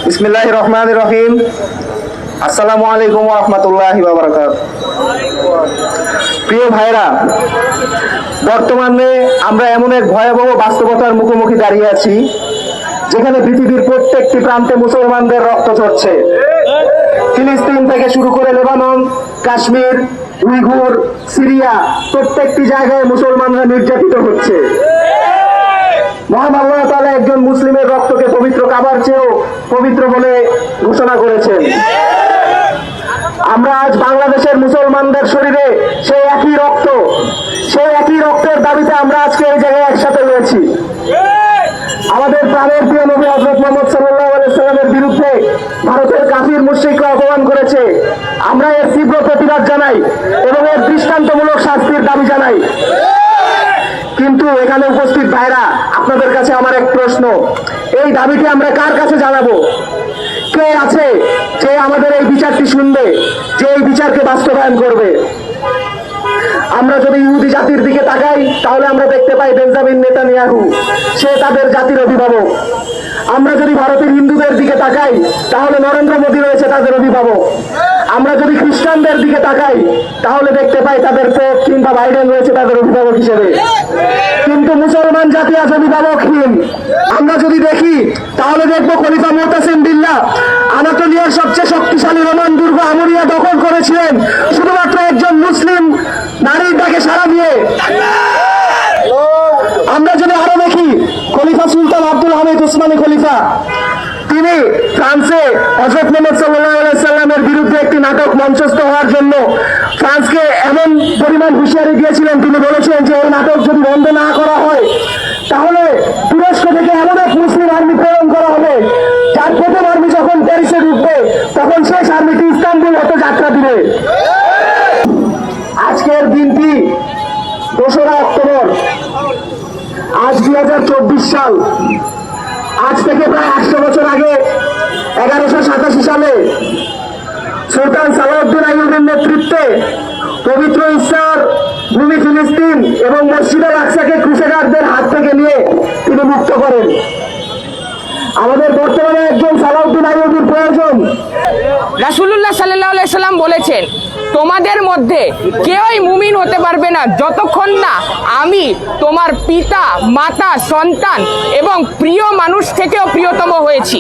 বিসমিল্লাহির রহমানির রহিম। আসসালামু আলাইকুম ওয়া রাহমাতুল্লাহি ওয়া বারাকাতুহু। প্রিয় ভাইরা, বর্তমানে আমরা এমন এক ভয়াবহ বাস্তবতার মুখোমুখি দাঁড়িয়ে আছি যেখানে পৃথিবীর প্রত্যেকটি প্রান্তে মুসলমানদের রক্ত ঝরছে। ফিলিস্তিন থেকে শুরু করে লেবানন, কাশ্মীর, উইঘুর, সিরিয়া, প্রত্যেকটি জায়গায় মুসলমানরা নির্যাতিত হচ্ছে। মহান আল্লাহ তাআলা একজন মুসলিমের রক্তকে পবিত্র কাবার চেয়েও পবিত্র বলে ঘোষণা করেছেন। আমরা আজ বাংলাদেশের মুসলমানদের শরীরে সেই একই রক্তের দাবিতে আমরা আজকে এই জায়গায় একসাথে হয়েছি। আমাদের প্রাণের প্রিয় নবী হযরত মুহাম্মদ সাল্লাল্লাহু আলাইহি সাল্লামের বিরুদ্ধে ভারতের কাফির মুশরিকরা অপমান করেছে। আমরা এর তীব্র প্রতিবাদ জানাই এবং এর দৃষ্টান্তমূলক শাস্তির দাবি জানাই। কিন্তু এখানে উপস্থিত ভাইরা, আপনাদের কাছে আমার এক প্রশ্ন, এই দাবিটি আমরা কার কাছে জানাবো? কে আছে যে আমাদের এই বিচারটি শুনবে, যে এই বিচারকে বাস্তবায়ন করবে? আমরা যদি ইহুদি জাতির দিকে তাকাই তাহলে আমরা দেখতে পাই বেঞ্জামিন নেতানিয়াহু, সে তাদের জাতির অভিভাবক। আমরা যদি ভারতের হিন্দুদের দিকে তাকাই তাহলে নরেন্দ্র মোদী রয়েছে তাদের অভিভাবক। আমরা যদি খ্রিস্টানদের দিকে তাকাই তাহলে দেখতে পাই তাদের পোপ কিংবা বাইডেন রয়েছে তাদের অভিভাবক হিসেবে। কিন্তু মুসলমান জাতি আজ অভিভাবকহীন। আমরা যদি দেখি তাহলে দেখবো খলিফা মুতাসিম বিল্লাহ আনাতোলিয়ার সবচেয়ে শক্তিশালী রোমান দুর্গ আমুরিয়া দখল করেছিলেন শুধুমাত্র একজন মুসলিম নারীর ডাকে সাড়া দিয়ে। আমরা যদি আরো দেখি, খলিফা সুলতান আব্দুল হামিদ উসমানী খলিফা, তিনি ফ্রান্সে হযরত মুহাম্মদ সাল্লাল্লাহু আলাইহি সাল্লামের বিরুদ্ধে একটি নাটক মঞ্চস্থ হওয়ার জন্য ফ্রান্সকে এমন পরিমাণ হুঁশিয়ারি দিয়েছিলেন, তিনি বলেছিলেন যে এই নাটক যদি বন্ধ না করা হয় তাহলে তুরস্ক থেকে এমন এক মুসলিম আর্মি প্রেরণ করা হবে যার প্রথম আর্মি যখন প্যারিসে ঢুকবে তখন শেষ আর্মিটি ইস্তাম্বুল হতে যাত্রা দিবে। আজকের দিনটি 2রা অক্টোবর, আজ 2024 সাল। আজ থেকে প্রায় 100 বছর আগে 1187 সালে সুলতান সালাউদ্দিন আইয়ুবীর নেতৃত্বে পবিত্র ইসরার ভূমি ফিলিস্তিন এবং মসজিদ আল আকসাকে ক্রুসেডারদের হাত থেকে নিয়ে তিনি মুক্ত করেন। আমাদের বর্তমানে একজন সালাউদ্দিন আইয়ুবীর প্রয়োজন। রাসূলুল্লাহ সাল্লাল্লাহু আলাইহি সাল্লাম বলেছেন, তোমাদের মধ্যে কেউই মুমিন হতে পারবে না যতক্ষণ না আমি তোমার পিতা, মাতা, সন্তান এবং প্রিয় মানুষ থেকেও প্রিয়তম হয়েছি।